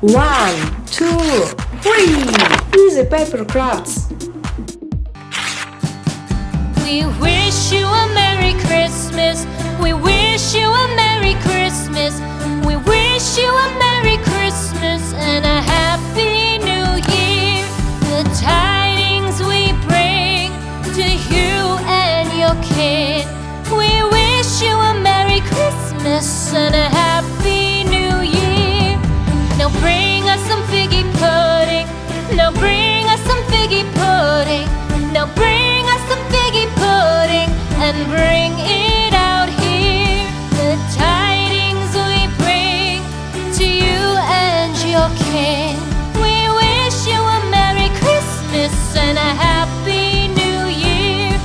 1, 2, 3. Easy paper crafts. We wish you a Merry Christmas. We wish you a Merry Christmas. We wish you a Merry Christmas and a Happy New Year. The tidings we bring to you and your kid. We wish you a Merry Christmas and a Happy New Year. Now bring us some figgy pudding. Now bring us some figgy pudding. Now bring us some figgy pudding and bring it out here. The tidings we bring to you and your kin. We wish you a Merry Christmas and a Happy New Year.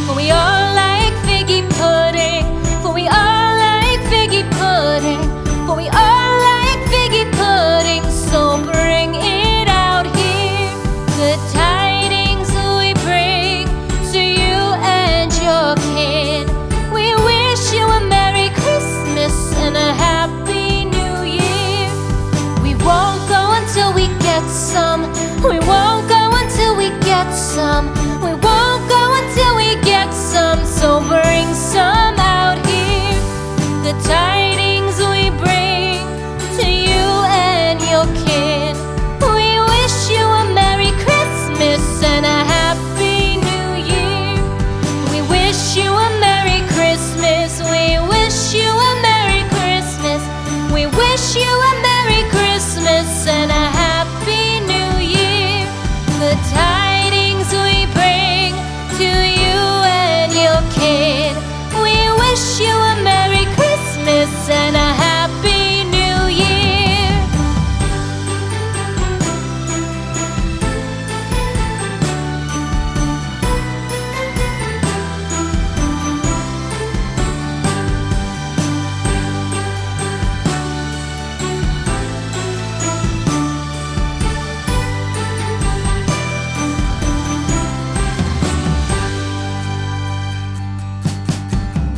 For we all like figgy pudding. For we all like figgy pudding. For we all like figgy pudding. So bring it out here. The tidings we bring to you and your kid. We wish you a Merry Christmas and a Happy New Year. We won't go until we get some. We won't go until we get some. We won't go until we get some. So bring some out here. The tidings we bring to you and your kid. We wish you a Merry Christmas and a Happy New Year. We wish you a Merry Christmas. We wish you a Merry Christmas. We wish you a Merry Christmas and a Happy New Year. The tidings we bring to you and your kid. We wish you a Merry Christmas and a Happy New Year.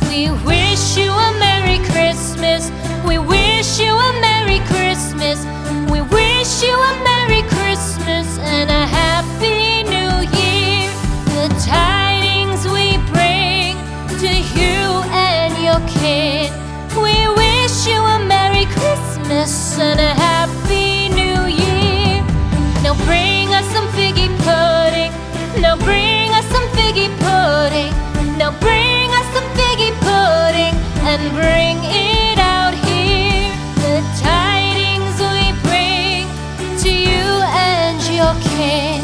We wish you a Merry Christmas. We wish you a Merry Christmas. We wish you a Merry Christmas and a Happy New Year. The tidings we bring to you and your kid. We wish you a Merry Christmas and a Happy New Year. Now bring us some figgy pudding. Now bring us some figgy pudding. Now bring us some figgy pudding and bring it out here. The tidings we bring to you and your kid.